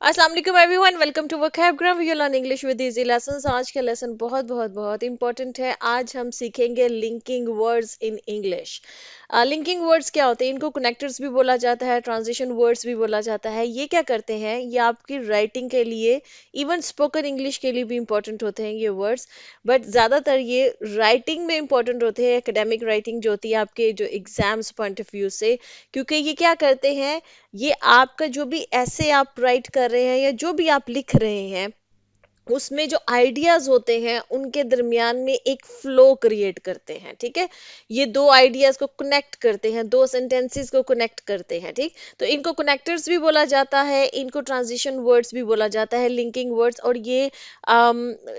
अस्सलाम वालेकुम everyone, welcome to vocab we learn English with easy lessons. आज का लेसन बहुत बहुत बहुत इंपॉर्टेंट है। आज हम सीखेंगे linking words in English. Linking words क्या होते हैं? इनको कनेक्टर्स भी बोला जाता है, ट्रांजिशन वर्ड्स भी बोला जाता है। ये क्या करते हैं? ये आपकी राइटिंग के लिए, इवन स्पोकन इंग्लिश के लिए भी इंपॉर्टेंट होते हैं ये वर्ड्स। बट ज़्यादातर ये राइटिंग में इंपॉर्टेंट होते हैं, एकेडमिक राइटिंग जो होती है आपके जो एग्जाम्स पॉइंट ऑफ व्यू से, क्योंकि ये क्या करते हैं, ये आपका जो भी ऐसे आप राइट कर रहे हैं या जो भी आप लिख रहे हैं उसमें जो आइडियाज होते हैं उनके दरमियान में एक फ्लो क्रिएट करते हैं। ठीक है, ये दो आइडियाज को कनेक्ट करते हैं, दो सेंटेंसेस को कनेक्ट करते हैं। ठीक, तो इनको कनेक्टर्स भी बोला जाता है, इनको ट्रांजिशन वर्ड्स भी बोला जाता है, लिंकिंग वर्ड्स। और ये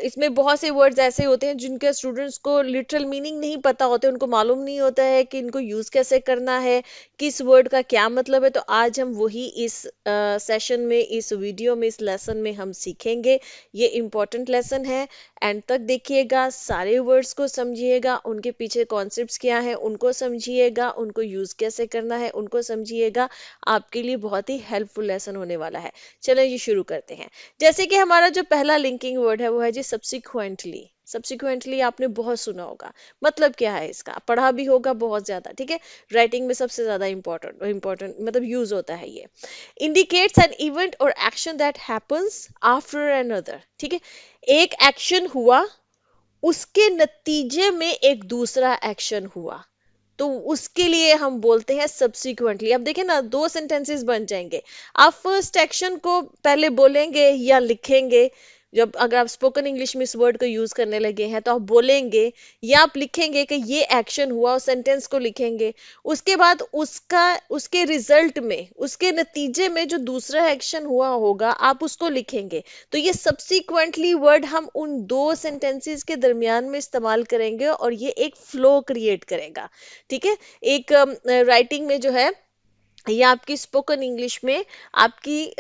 इसमें बहुत से वर्ड्स ऐसे होते हैं जिनके स्टूडेंट्स को लिटरल मीनिंग नहीं पता होते, उनको मालूम नहीं होता है कि इनको यूज कैसे करना है, किस वर्ड का क्या मतलब है। तो आज हम वही इस सेशन में, इस वीडियो में, इस लेसन में हम सीखेंगे। ये इम्पॉर्टेंट लेसन है, एंड तक देखिएगा, सारे वर्ड्स को समझिएगा, उनके पीछे कॉन्सेप्ट्स क्या है उनको समझिएगा, उनको यूज कैसे करना है उनको समझिएगा। आपके लिए बहुत ही हेल्पफुल लेसन होने वाला है। चलो ये शुरू करते हैं। जैसे कि हमारा जो पहला लिंकिंग वर्ड है वो है जी सब्सिक्वेंटली। सब्सिक्वेंटली आपने बहुत सुना होगा। मतलब क्या है इसका? पढ़ा भी होगा बहुत ज्यादा। ठीक है, राइटिंग में सबसे ज्यादा इंपॉर्टेंट मतलब यूज होता है ये। इंडिकेट्स एन इवेंट और action that happens after another. ठीक है, एक एक्शन हुआ, उसके नतीजे में एक दूसरा एक्शन हुआ, तो उसके लिए हम बोलते हैं सब्सिक्वेंटली। अब देखें ना, दो सेंटेंसेस बन जाएंगे। आप फर्स्ट एक्शन को पहले बोलेंगे या लिखेंगे। जब अगर आप स्पोकन इंग्लिश में इस वर्ड को यूज करने लगे हैं तो आप बोलेंगे या आप लिखेंगे कि ये एक्शन हुआ, उस सेंटेंस को लिखेंगे। उसके बाद उसके रिजल्ट में, उसके नतीजे में जो दूसरा एक्शन हुआ होगा आप उसको लिखेंगे। तो ये सब्सिक्वेंटली वर्ड हम उन दो सेंटेंसेस के दरमियान में इस्तेमाल करेंगे और ये एक फ्लो क्रिएट करेगा। ठीक है, एक राइटिंग में जो है, या आपकी स्पोकन इंग्लिश में आपकी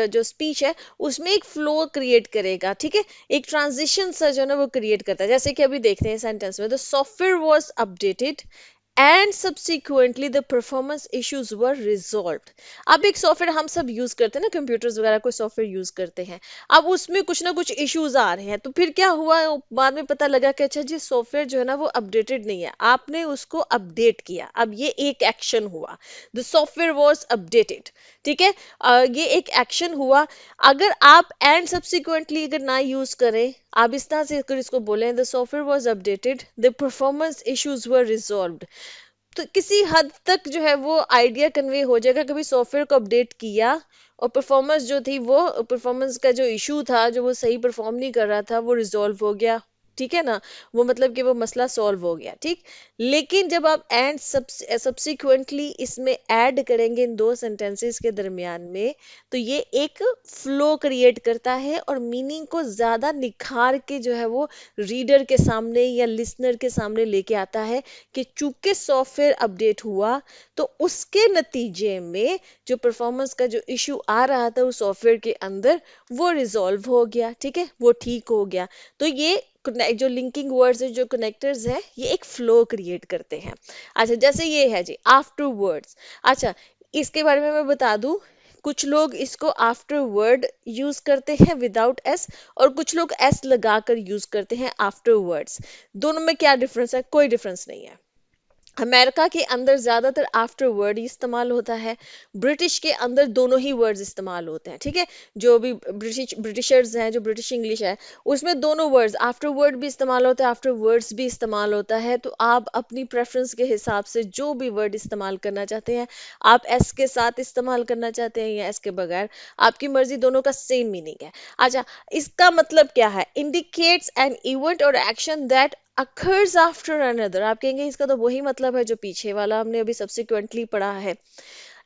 जो स्पीच है उसमें एक फ्लो क्रिएट करेगा। ठीक है, एक ट्रांजिशन सा जो है ना वो क्रिएट करता है। जैसे कि अभी देखते हैं सेंटेंस में, the software was updated and subsequently the performance issues were resolved. अब एक सॉफ्टवेयर हम सब यूज करते हैं ना, कंप्यूटर्स वगैरह कोई सॉफ्टवेयर यूज करते हैं। अब उसमें कुछ ना कुछ इश्यूज आ रहे हैं, तो फिर क्या हुआ, बाद में पता लगा कि अच्छा जी सॉफ्टवेयर जो है ना वो अपडेटेड नहीं है, आपने उसको अपडेट किया। अब ये एक एक्शन हुआ, द सॉफ्टवेयर वॉज अपडेटेड। ठीक है, ये एक एक्शन हुआ। अगर आप एंड सब्सिक्वेंटली अगर ना यूज करें, आप इस तरह से अगर इसको बोलें, the software was updated, the performance issues were resolved, तो किसी हद तक जो है वो आइडिया कन्वे हो जाएगा। कभी सॉफ्टवेयर को अपडेट किया और परफॉर्मेंस जो थी, वो परफॉर्मेंस का जो इशू था, जो वो सही परफॉर्म नहीं कर रहा था, वो रिजॉल्व हो गया। ठीक है ना, वो मतलब कि वो मसला सॉल्व हो गया। ठीक, लेकिन जब आप एंड सब्सिक्वेंटली इसमें ऐड करेंगे इन दो सेंटेंसेस के दरमियान में, तो ये एक फ्लो क्रिएट करता है और मीनिंग को ज्यादा निखार के जो है वो रीडर के सामने या लिसनर के सामने लेके आता है कि चूंकि सॉफ्टवेयर अपडेट हुआ तो उसके नतीजे में जो परफॉर्मेंस का जो इशू आ रहा था उस सॉफ्टवेयर के अंदर, वो रिजॉल्व हो गया। ठीक है, वो ठीक हो गया। तो ये जो लिंकिंग वर्ड्स है, जो कनेक्टर्स है, ये एक फ्लो क्रिएट करते हैं। अच्छा, जैसे ये है जी आफ्टर वर्ड्स। अच्छा, इसके बारे में मैं बता दूं, कुछ लोग इसको आफ्टर वर्ड यूज करते हैं विदाउट एस, और कुछ लोग एस लगाकर यूज करते हैं आफ्टर वर्ड्स। दोनों में क्या डिफरेंस है? कोई डिफरेंस नहीं है। अमेरिका के अंदर ज्यादातर आफ्टर वर्ड इस्तेमाल होता है, ब्रिटिश के अंदर दोनों ही वर्ड्स इस्तेमाल होते हैं। ठीक है, जो भी ब्रिटिशर्स हैं, जो ब्रिटिश इंग्लिश है, उसमें दोनों वर्ड्स, आफ्टर वर्ड भी इस्तेमाल होता है, आफ्टर वर्ड्स भी इस्तेमाल होता है। तो आप अपनी प्रेफरेंस के हिसाब से जो भी वर्ड इस्तेमाल करना चाहते हैं, आप एस के साथ इस्तेमाल करना चाहते हैं या एस के बगैर, आपकी मर्जी, दोनों का सेम मीनिंग है। अच्छा, इसका मतलब क्या है? इंडिकेट्स एन इवेंट और action that occurs after another। आप कहेंगे इसका तो वही मतलब है जो पीछे वाला हमने अभी सब्सिक्वेंटली पढ़ा है।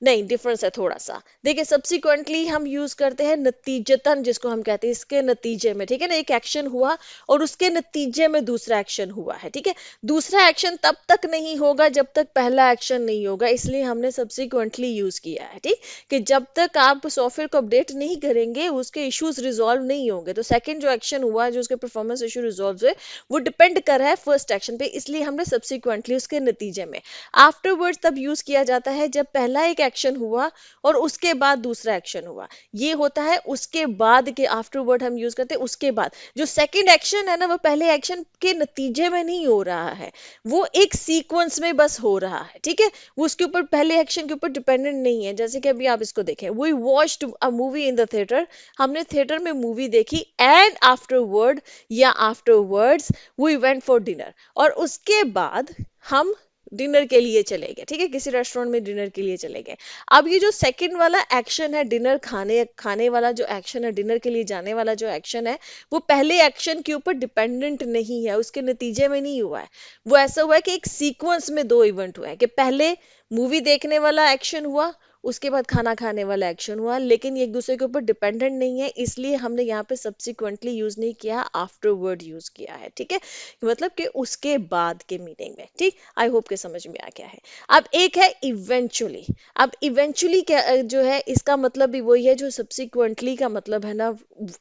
नहीं, डिफरेंस है थोड़ा सा। देखिए, सब्सिक्वेंटली हम यूज करते हैं नतीजतन, जिसको हम कहते हैं इसके नतीजे में। ठीक है ना, एक एक्शन हुआ और उसके नतीजे में दूसरा एक्शन हुआ है। ठीक है, दूसरा एक्शन तब तक नहीं होगा जब तक पहला एक्शन नहीं होगा, इसलिए हमने सब्सिक्वेंटली यूज किया है। ठीक, कि जब तक आप सॉफ्टवेयर को अपडेट नहीं करेंगे उसके इश्यूज रिजॉल्व नहीं होंगे। तो सेकंड जो एक्शन हुआ, जो उसके परफॉर्मेंस इशू रिजॉल्व हुए, वो डिपेंड कर रहा है फर्स्ट एक्शन पे, इसलिए हमने सब्सिक्वेंटली उसके नतीजे में। आफ्टरवर्ड्स तब यूज किया जाता है जब पहला एक एक्शन हुआ और उसके बाद दूसरा एक्शन हुआ, ये होता है उसके बाद के, आफ्टरवर्ड हम यूज करते हैं उसके बाद। जो सेकंड एक्शन है ना वो पहले एक्शन के नतीजे में नहीं हो रहा है, वो एक सीक्वेंस में बस हो रहा है, ठीक है, वो उसके ऊपर पहले एक्शन के ऊपर डिपेंडेंट नहीं है। जैसे कि अभी आप इसको देखें, we watched a movie in the theatre, हमने थिएटर में मूवी देखी, एंड आफ्टरवर्ड या afterwards we went for dinner, और उसके बाद हम डिनर के लिए चले गए, ठीक है, किसी रेस्टोरेंट में डिनर के लिए चले गए। अब ये जो सेकंड वाला एक्शन है, डिनर खाने खाने वाला जो एक्शन है, डिनर के लिए जाने वाला जो एक्शन है, वो पहले एक्शन के ऊपर डिपेंडेंट नहीं है, उसके नतीजे में नहीं हुआ है। वो ऐसा हुआ है कि एक सीक्वेंस में दो इवेंट हुए हैं, कि पहले मूवी देखने वाला एक्शन हुआ, उसके बाद खाना खाने वाला एक्शन हुआ, लेकिन ये एक दूसरे के ऊपर डिपेंडेंट नहीं है, इसलिए हमने यहाँ पे सब्सिक्वेंटली यूज नहीं किया, आफ्टरवर्ड यूज किया है, ठीक है, मतलब कि उसके बाद के मीनिंग में, ठीक। आई होप के समझ में आ गया है। अब एक है इवेंचुअली। अब इवेंचुअली क्या जो है, इसका मतलब भी वही है जो सब्सिक्वेंटली का मतलब है ना,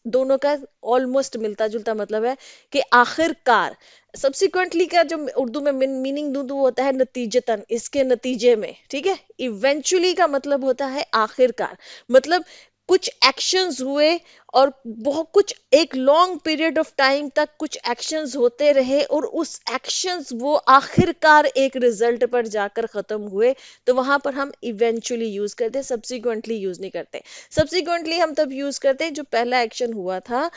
दोनों का ऑलमोस्ट मिलता जुलता मतलब है कि आखिरकार। सब्सिक्वेंटली का जो उर्दू में मीनिंग दूं तो वो होता है नतीजतन, इसके नतीजे में, ठीक है। इवेंचुअली का मतलब होता है आखिरकार, मतलब कुछ एक्शंस हुए और बहुत कुछ एक लॉन्ग पीरियड ऑफ टाइम तक कुछ एक्शंस होते रहे और उस एक्शंस वो आखिरकार एक रिजल्ट पर जाकर खत्म हुए, तो वहां पर हम इवेंचुअली यूज करते हैं, सब्सिक्वेंटली यूज नहीं करते। सब्सिक्वेंटली हम तब यूज करते हैं जो पहला एक्शन हुआ था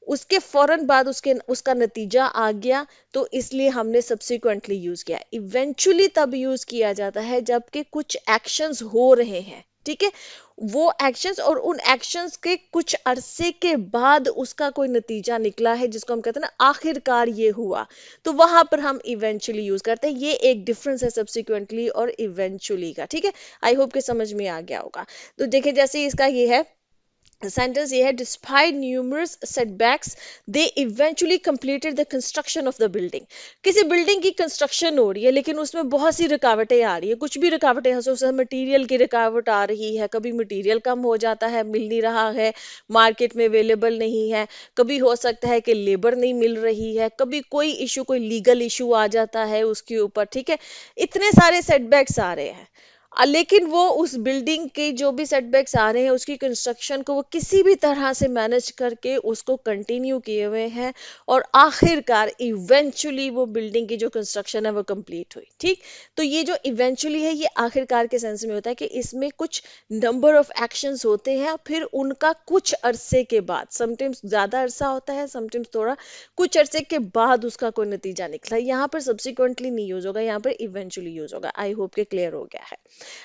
उसके फौरन बाद उसका नतीजा आ गया, तो इसलिए हमने सब्सिक्वेंटली यूज किया। इवेंचुअली तब यूज किया जाता है जबकि कुछ एक्शंस हो रहे हैं, ठीक है, वो एक्शंस और उन एक्शंस के कुछ अरसे के बाद उसका कोई नतीजा निकला है, जिसको हम कहते हैं ना आखिरकार ये हुआ, तो वहां पर हम इवेंचुअली यूज करते हैं। ये एक डिफरेंस है सब्सिक्वेंटली और इवेंचुअली का, ठीक है। आई होप के समझ में आ गया होगा। तो देखिए जैसे इसका ये है सेंटेंस, ये है, despite numerous setbacks they eventually completed the construction of the building. किसी बिल्डिंग की कंस्ट्रक्शन हो रही है लेकिन उसमें बहुत सी रुकावटें आ रही है, कुछ भी रुकावटें हैं, उसमें मटेरियल की रुकावट आ रही है, कभी मटेरियल कम हो जाता है, मिल नहीं रहा है, मार्केट में अवेलेबल नहीं है, कभी हो सकता है कि लेबर नहीं मिल रही है, कभी कोई इशू, कोई लीगल इशू आ जाता है उसके ऊपर, ठीक है, इतने सारे सेटबैक्स आ रहे हैं। लेकिन वो उस बिल्डिंग के जो भी सेटबैक्स आ रहे हैं उसकी कंस्ट्रक्शन को वो किसी भी तरह से मैनेज करके उसको कंटिन्यू किए हुए हैं और आखिरकार इवेंचुअली वो बिल्डिंग की जो कंस्ट्रक्शन है वो कंप्लीट हुई, ठीक। तो ये जो इवेंचुअली है ये आखिरकार के सेंस में होता है कि इसमें कुछ नंबर ऑफ एक्शंस होते हैं, फिर उनका कुछ अरसे के बाद, समटाइम्स ज्यादा अरसा होता है, समटाइम्स थोड़ा, कुछ अरसे के बाद उसका कोई नतीजा निकला। यहाँ पर सब्सिक्वेंटली नहीं यूज होगा, यहाँ पर इवेंचुअली यूज होगा। आई होप के क्लियर हो गया है।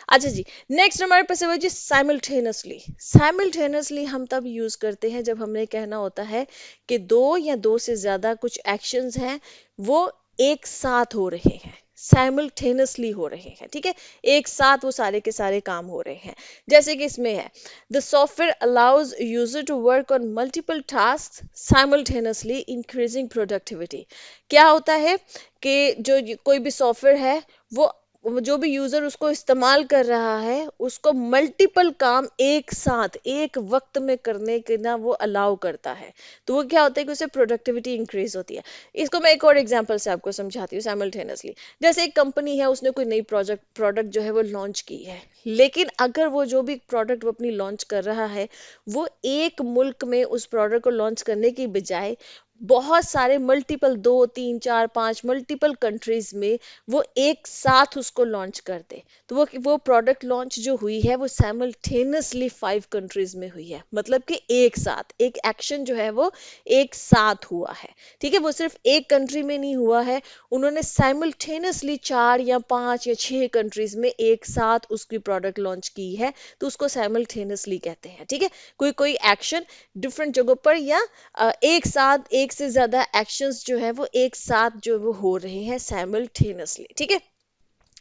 अच्छा जी, नेक्स्ट हमारे पास है जी साइमल्टेनियसली। साइमल्टेनियसली हम तब यूज करते हैं जब हमने कहना होता है कि दो या दो से ज्यादा कुछ एक्शंस हैं वो एक साथ हो रहे हैं, साइमल्टेनियसली हो रहे हैं, ठीक है, एक साथ वो सारे के सारे काम हो रहे हैं। जैसे कि इसमें है, the software allows user to work on multiple task simultaneously increasing productivity. क्या होता है कि जो कोई भी सॉफ्टवेयर है वो जो भी यूजर उसको इस्तेमाल कर रहा है उसको मल्टीपल काम एक साथ एक वक्त में करने के ना वो अलाउ करता है, तो वो क्या होता है कि उससे प्रोडक्टिविटी इंक्रीज होती है। इसको मैं एक और एग्जांपल से आपको समझाती हूँ साइमल्टेनियसली। जैसे एक कंपनी है, उसने कोई नई प्रोडक्ट जो है वो लॉन्च की है, लेकिन अगर वो जो भी प्रोडक्ट वो अपनी लॉन्च कर रहा है वो एक मुल्क में उस प्रोडक्ट को लॉन्च करने की बजाय बहुत सारे मल्टीपल, 2 3 4 5 मल्टीपल कंट्रीज में वो एक साथ उसको लॉन्च कर दे, तो वो प्रोडक्ट लॉन्च जो हुई है वो साइमल्टेनियसली 5 कंट्रीज में हुई है, मतलब कि एक साथ एक एक्शन जो है वो एक साथ हुआ है, ठीक है, वो सिर्फ एक कंट्री में नहीं हुआ है, उन्होंने साइमल्टेनियसली 4 या 5 या 6 कंट्रीज में एक साथ उसकी प्रोडक्ट लॉन्च की है, तो उसको साइमल्टेनियसली कहते हैं, ठीक है। कोई कोई एक्शन डिफरेंट जगहों पर या एक साथ एक से ज्यादा एक्शंस जो है वो एक साथ जो वो हो रहे हैं साइमल्टेनियसली, ठीक है।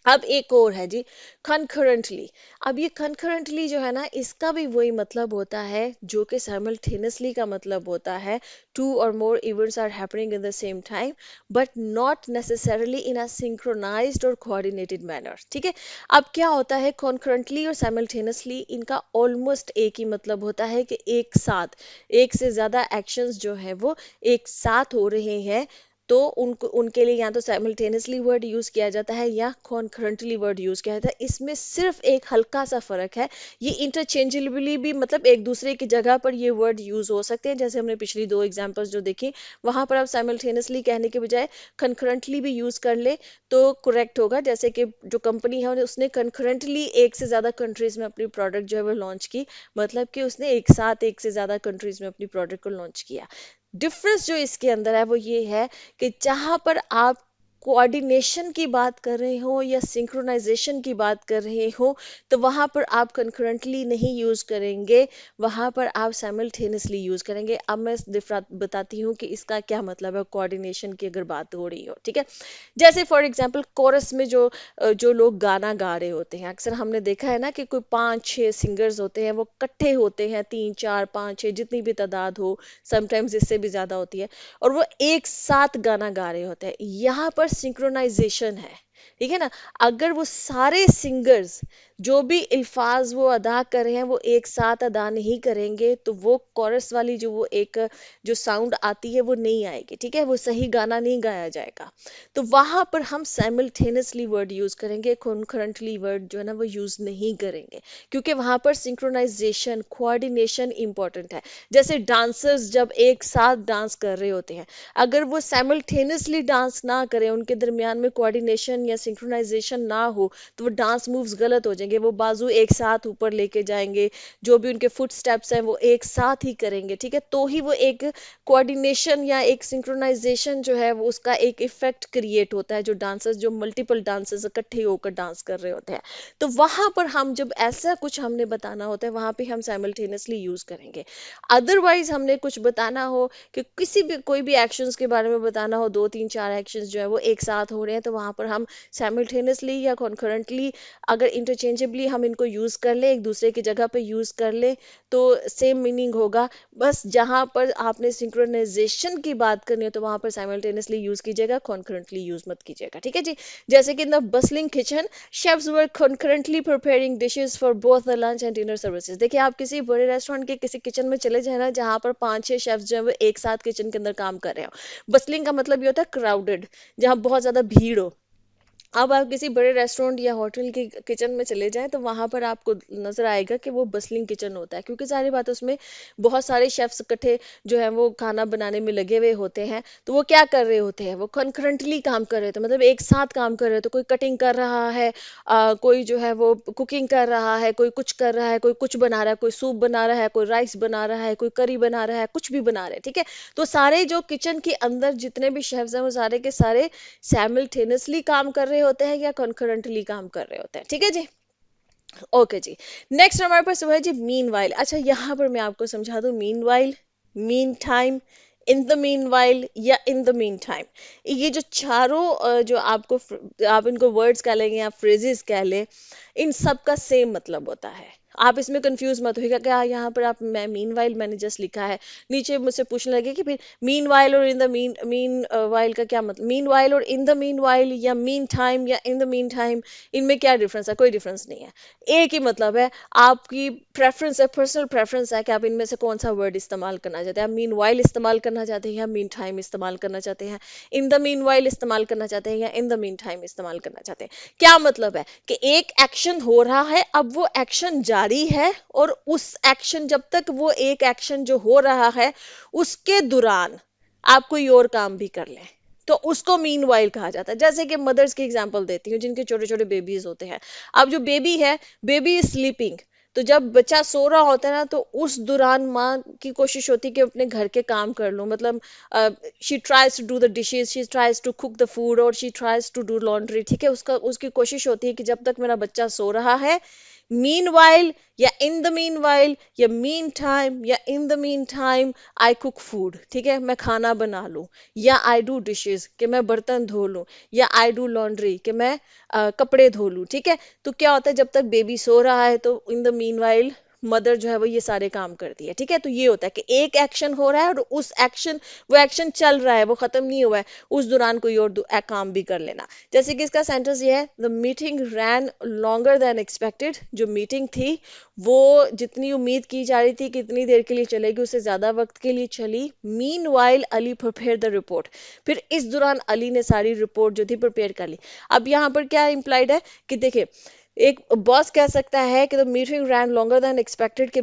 अब एक और है जी concurrently। अब ये concurrently जो है ना इसका भी वही मतलब होता है जो कि simultaneously का मतलब होता है, two or more events are happening in the same time but not necessarily in a synchronized or coordinated manner, ठीक है। अब क्या होता है concurrently और simultaneously, इनका ऑलमोस्ट एक ही मतलब होता है कि एक साथ एक से ज्यादा एक्शंस जो है वो एक साथ हो रहे हैं तो उनको उनके लिए या तो साइमल्टेनियसली वर्ड यूज किया जाता है या कॉन्करेंटली वर्ड यूज किया जाता है। इसमें सिर्फ एक हल्का सा फर्क है, ये इंटरचेंजेबली भी मतलब एक दूसरे की जगह पर ये वर्ड यूज हो सकते हैं। जैसे हमने पिछली दो एग्जांपल्स जो देखी, वहां पर आप साइमल्टेनियसली कहने के बजाय कंकरेंटली भी यूज कर ले तो करेक्ट होगा। जैसे कि जो कंपनी है उसने कंकरेंटली एक से ज्यादा कंट्रीज में अपनी प्रोडक्ट जो है वो लॉन्च की, मतलब कि उसने एक साथ एक से ज्यादा कंट्रीज में अपनी प्रोडक्ट को लॉन्च किया। डिफरेंस जो इसके अंदर है वो ये है कि जहां पर आप कोऑर्डिनेशन की बात कर रहे हो या सिंक्रोनाइजेशन की बात कर रहे हो, तो वहां पर आप कंकरेंटली नहीं यूज करेंगे, वहां पर आप साइमल्टेनियसली यूज करेंगे। अब मैं बताती हूँ कि इसका क्या मतलब है कोऑर्डिनेशन की अगर बात हो रही हो, ठीक है। जैसे फॉर एग्जांपल कोरस में जो लोग गाना गा रहे होते हैं, अक्सर हमने देखा है ना कि कोई 5-6 सिंगर्स होते हैं, वो इकट्ठे होते हैं, 3-4-5-6 जितनी भी तादाद हो, समटाइम्स इससे भी ज्यादा होती है, और वो एक साथ गाना गा रहे होते हैं। यहाँ पर सिंक्रोनाइजेशन है, ठीक है ना। अगर वो सारे सिंगर्स जो भी अल्फाज वो अदा कर रहे हैं वो एक साथ अदा नहीं करेंगे, तो वो कोरस वाली जो वो एक जो साउंड आती है वो नहीं आएगी, ठीक है, वो सही गाना नहीं गाया जाएगा। तो वहां पर हम साइमल्टेनियसली वर्ड यूज करेंगे, कॉन्करेंटली वर्ड जो है ना वो यूज नहीं करेंगे, क्योंकि वहां पर सिंक्रोनाइजेशन कोऑर्डिनेशन इंपॉर्टेंट है। जैसे डांसर्स जब एक साथ डांस कर रहे होते हैं, अगर वो साइमल्टेनियसली डांस ना करें, उनके दरमियान में कोऑर्डिनेशन या सिंक्रोनाइजेशन ना हो, तो वो डांस मूव्स गलत हो जाएंगे। वो बाजू एक साथ ऊपर लेके जाएंगे, जो भी उनके फुट स्टेप्स हैं वो एक साथ ही करेंगे, ठीक है, तो ही वो एक कोऑर्डिनेशन या एक सिंक्रोनाइजेशन जो है वो उसका एक इफेक्ट क्रिएट होता है, जो डांसर्स जो मल्टीपल डांसर्स इकट्ठे होकर डांस कर रहे होते हैं। तो वहां पर हम जब ऐसा कुछ हमने बताना होता है, वहां पे हम साइमल्टेनियसली यूज करेंगे। अदरवाइज हमने कुछ बताना हो कि किसी भी कोई भी एक्शंस के बारे में बताना हो, 2-3-4 एक्शंस जो है वो एक साथ हो रहे हैं, तो वहां पर हम साइमल्टेनियसली या कॉन्करेंटली अगर इंटरचेंजेबली हम इनको यूज कर ले, एक दूसरे की जगह पे यूज कर ले, तो सेम मीनिंग होगा। बस जहां पर आपने सिंक्रोनाइजेशन की बात करनी है तो वहां पर साइमल्टेनियसली यूज कीजिएगा, कॉन्करेंटली यूज मत कीजिएगा, ठीक है जी। जैसे कि in the bustling kitchen chefs were concurrently preparing dishes for both the lunch and dinner services। देखिए आप किसी बड़े रेस्टोरेंट के किसी किचन में चले जाए ना, जहां पर 5-6 शेफ्स जो है वो एक साथ किचन के अंदर काम कर रहे हो। बसलिंग का मतलब ये होता है क्राउडेड, जहां बहुत ज्यादा भीड़ हो। अब आप किसी बड़े रेस्टोरेंट या होटल के किचन में चले जाएं तो वहां पर आपको नजर आएगा कि वो बसलिंग किचन होता है, क्योंकि सारी बात उसमें बहुत सारे शेफ्स इकट्ठे जो है वो खाना बनाने में लगे हुए होते हैं। तो वो क्या कर रहे होते हैं, वो कॉन्करेंटली काम कर रहे होते हैं, मतलब एक साथ काम कर रहे होते हैं। कोई कटिंग कर रहा है, कोई जो है वो कुकिंग कर रहा है, कोई कुछ कर रहा है, कोई कुछ बना रहा है, कोई सूप बना रहा है, कोई राइस बना रहा है, कोई करी बना रहा है, कुछ भी बना रहे हैं, ठीक है। तो सारे जो किचन के अंदर जितने भी शेफ्स हैं वो सारे के सारे साइमल्टेनियसली काम कर रहे होते हैं या कॉन्करेंटली काम कर रहे होते हैं, ठीक है जी। ओके जी। नेक्स्ट हमारे पास हुआ है जी मीन वाइल। अच्छा यहाँ पर मैं आपको समझा दूं, mean while, mean time, in the mean while या इन द मीन टाइम, ये जो चारों जो आपको आप इनको वर्ड्स कह लेंगे या फ्रेजेस कह लें, इन सब का सेम मतलब होता है। आप इसमें कंफ्यूज मत होइएगा क्या यहाँ पर आप मैं मीन वाइल मैंने जस्ट लिखा है, नीचे मुझसे पूछने लगे कि फिर मीन वाइल और in the mean mean while का क्या मतलब, मीन वाइल और इन द मीन वाइल या मीन टाइम या इन द मीन टाइम, इनमें क्या डिफरेंस है? कोई डिफरेंस नहीं है, एक ही मतलब है। आपकी प्रेफरेंस है, पर्सनल प्रेफरेंस है कि आप इनमें से कौन सा वर्ड इस्तेमाल करना चाहते हैं। आप मीन वाइल इस्तेमाल करना चाहते हैं या मीन टाइम इस्तेमाल करना चाहते हैं, इन द मीन वाइल इस्तेमाल करना चाहते हैं या इन द मीन टाइम इस्तेमाल करना चाहते हैं। क्या मतलब है कि एक एक्शन हो रहा है, अब वो एक्शन जारी है, और उस एक्शन जब तक वो एक एक्शन जो हो रहा है उसके दौरान आप कोई और काम भी कर लें, तो उसको मीन वाइल कहा जाता है। जैसे कि मदर्स की एग्जांपल देती हूँ जिनके छोटे छोटे बेबीज होते हैं। अब जो बेबी है, बेबी इज स्लीपिंग, तो जब बच्चा सो रहा होता है ना, तो उस दौरान माँ की कोशिश होती है कि अपने घर के काम कर लो, मतलब she tries to do the dishes, she tries to cook the food, और she tries to do laundry, ठीक है। उसका उसकी कोशिश होती है कि जब तक मेरा बच्चा सो रहा है, मीन वाइल या इन द मीन वाइल या मीन टाइम या in the mean time I cook food, ठीक है, मैं खाना बना लूं, या आई डू डिशेज कि मैं बर्तन धो लूं, या आई डू लॉन्ड्री कि मैं कपड़े धो लूं, ठीक है। तो क्या होता है, जब तक बेबी सो रहा है तो in the mean while mother जो है वो ये सारे काम करती है, ठीक है। तो ये होता है कि एक एक्शन हो रहा है और उस एक्शन वो एक्शन चल रहा है, वो खत्म नहीं हुआ है, उस दौरान कोई और काम भी कर लेना। जैसे कि इसका सेंटेंस ये है, the meeting ran longer than expected. जो मीटिंग थी वो जितनी उम्मीद की जा रही थी कितनी देर के लिए चलेगी, उससे ज्यादा वक्त के लिए चली। Mean while Ali prepare the report. फिर इस दौरान अली ने सारी रिपोर्ट जो थी प्रिपेयर कर ली। अब यहाँ पर क्या इम्प्लाइड है कि देखिए, एक बॉस कह सकता है कि the meeting ran longer than expected, कि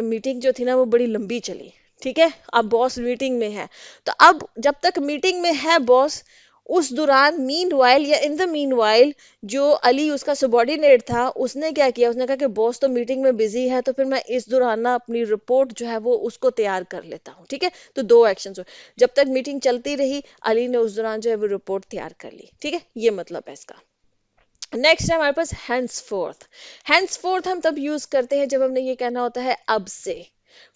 मीटिंग जो थी ना वो बड़ी लंबी चली, ठीक है। अब बॉस मीटिंग में है, तो अब जब तक मीटिंग में है बॉस, उस दौरान मीन वाइल या इन द मीन वाइल जो अली उसका सबॉर्डिनेट था, उसने क्या किया, उसने कहा कि बॉस तो मीटिंग में बिजी है, तो फिर मैं इस दौरान ना अपनी रिपोर्ट जो है वो उसको तैयार कर लेता हूँ, ठीक है। तो दो एक्शन हो, जब तक मीटिंग चलती रही अली ने उस दौरान जो है वो रिपोर्ट तैयार कर ली, ठीक है। ये मतलब है इसका। नेक्स्ट है हमारे पास हैंड्स फोर्थ। हैंड्स फोर्थ हम तब यूज करते हैं जब हमने ये कहना होता है अब से।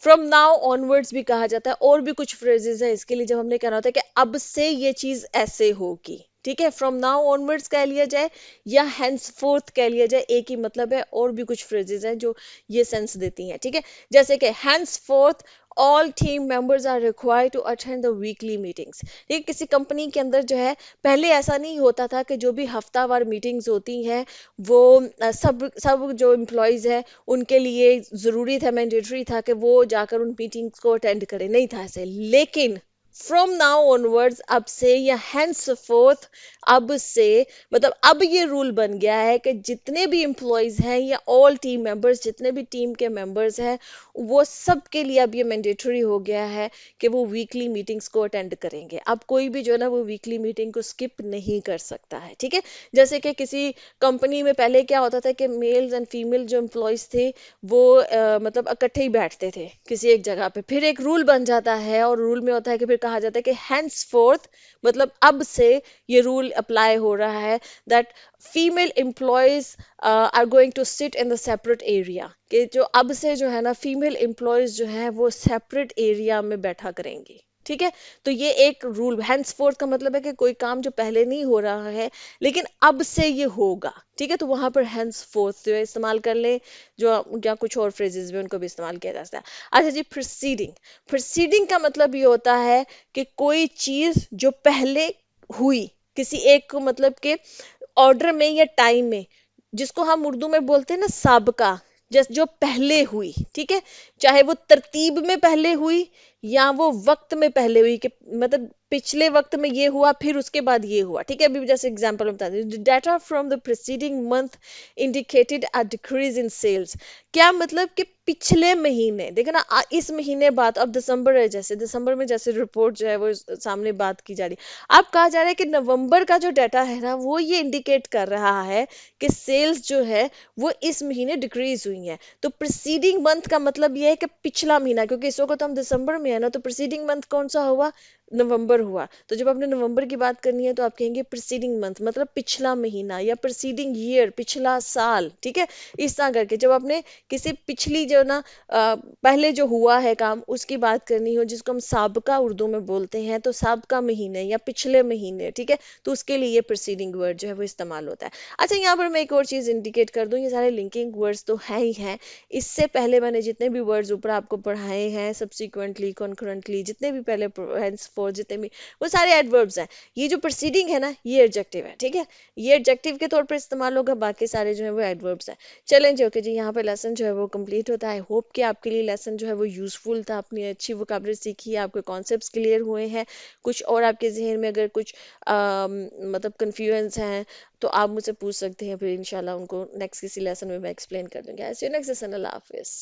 फ्रॉम नाउ ऑनवर्ड्स भी कहा जाता है, और भी कुछ फ्रेजेस है इसके लिए जब हमने कहना होता है कि अब से ये चीज ऐसे होगी, ठीक है। फ्रॉम नाउ ऑनवर्ड्स कह लिया जाए या हैंड्स फोर्थ कह लिया जाए, एक ही मतलब है। और भी कुछ फ्रेजेस हैं जो ये सेंस देती हैं, ठीक है। जैसे कि henceforth all team members are required to attend the weekly meetings. ठीक, किसी कंपनी के अंदर जो है पहले ऐसा नहीं होता था कि जो भी हफ्तावार मीटिंग्स होती हैं वो सब सब जो एम्प्लॉयज है उनके लिए ज़रूरी था, मैंडेटरी था कि वो जाकर उन मीटिंग्स को अटेंड करें, नहीं था ऐसे। लेकिन फ्रॉम नाउ ऑनवर्ड्स, अब से या हैंड्स फोर्थ, अब से मतलब अब ये रूल बन गया है कि जितने भी एम्प्लॉयज हैं या ऑल टीम मेंबर्स, जितने भी टीम के मेंबर्स हैं, वो सब के लिए अब ये मैंडेटरी हो गया है कि वो वीकली मीटिंग्स को अटेंड करेंगे। अब कोई भी जो है ना वो वीकली मीटिंग को स्किप नहीं कर सकता है, ठीक है। जैसे कि किसी कंपनी में पहले क्या होता था कि मेल्स एंड फीमेल जो एम्प्लॉयज थे वो मतलब इकट्ठे ही बैठते थे किसी एक जगह पे, फिर एक रूल बन जाता है और रूल में होता है कि फिर कहा जाता है कि हैंड्स फोर्थ, मतलब अब से ये रूल अप्लाई हो रहा है that female employees are going to sit in the separate area, कि जो अब से जो है ना फीमेल एम्प्लॉयज जो है वो सेपरेट एरिया में बैठा करेंगी, ठीक है। तो ये एक रूल हैंड्स फोर्थ का मतलब है कि कोई काम जो पहले नहीं हो रहा है लेकिन अब से ये होगा, ठीक है। तो वहां पर हैंड्स फोर्थ जो है इस्तेमाल कर ले, जो या कुछ और फ्रेजेस भी उनको भी इस्तेमाल किया जा सकता है। अच्छा जी, प्रोसीडिंग। प्रोसीडिंग का मतलब ये होता है कि कोई चीज जो पहले हुई किसी एक को, मतलब के ऑर्डर में या टाइम में, जिसको हम उर्दू में बोलते हैं ना साबका, जैसे जो पहले हुई, ठीक है। चाहे वो तरतीब में पहले हुई या वो वक्त में पहले हुई, कि मतलब पिछले वक्त में ये हुआ फिर उसके बाद ये हुआ, ठीक है। अभी जैसे एग्जांपल में बता दें, data from the preceding month indicated a decrease in sales. क्या मतलब कि पिछले महीने, देखो ना इस महीने बाद, अब दिसंबर है, जैसे दिसंबर में जैसे रिपोर्ट जो है वो सामने बात की जा रही है, अब कहा जा रहा है कि नवंबर का जो डाटा है ना वो ये इंडिकेट कर रहा है कि सेल्स जो है वो इस महीने डिक्रीज हुई है। तो प्रीसीडिंग मंथ का मतलब ये है कि पिछला महीना, क्योंकि इस वक्त हम दिसंबर में है ना, तो प्रीसीडिंग मंथ कौन सा हुआ, नवंबर हुआ। तो जब आपने नवंबर की बात करनी है तो आप कहेंगे प्रीसीडिंग मंथ, मतलब पिछला महीना, या प्रीसीडिंग ईयर, पिछला साल, ठीक है। इस तरह करके जब आपने किसी पिछली जो ना पहले जो हुआ है काम उसकी बात करनी हो, जिसको हम साबका उर्दू में बोलते हैं, तो साबका महीने या पिछले महीने, ठीक है। तो उसके लिए ये प्रीसीडिंग वर्ड जो है वो इस्तेमाल होता है। अच्छा, यहाँ पर मैं एक और चीज इंडिकेट कर दूं, ये सारे लिंकिंग वर्ड्स तो है ही हैं। इससे पहले मैंने जितने भी वर्ड्स ऊपर आपको पढ़ाए हैं, सब्सिक्वेंटली, कॉन्करेंटली, जितने भी पहले henceforth जितने भी, वो सारे एडवर्ब्स हैं। ये जो प्रीसीडिंग है ना ये एडजेक्टिव है, ठीक है। ये एडजेक्टिव के तौर पर इस्तेमाल होगा, बाकी सारे जो है वो एडवर्ब्स हैं। चलें जी, ओके जी, यहाँ पे लेसन जो है वो कंप्लीट होता है। आई होप कि आपके लिए लेसन जो है वो यूजफुल था, आपने अच्छी वोकैबुलरी सीखी है, आपके कॉन्सेप्ट्स क्लियर हुए हैं। कुछ और आपके जहन में अगर कुछ मतलब कन्फ्यूजन्स हैं तो आप मुझसे पूछ सकते हैं, फिर इंशाल्लाह उनको नेक्स्ट किसी लेसन में मैं एक्सप्लेन कर दूंगी। ऐसे नेक्स्ट लेसन, अल्लाह हाफिज।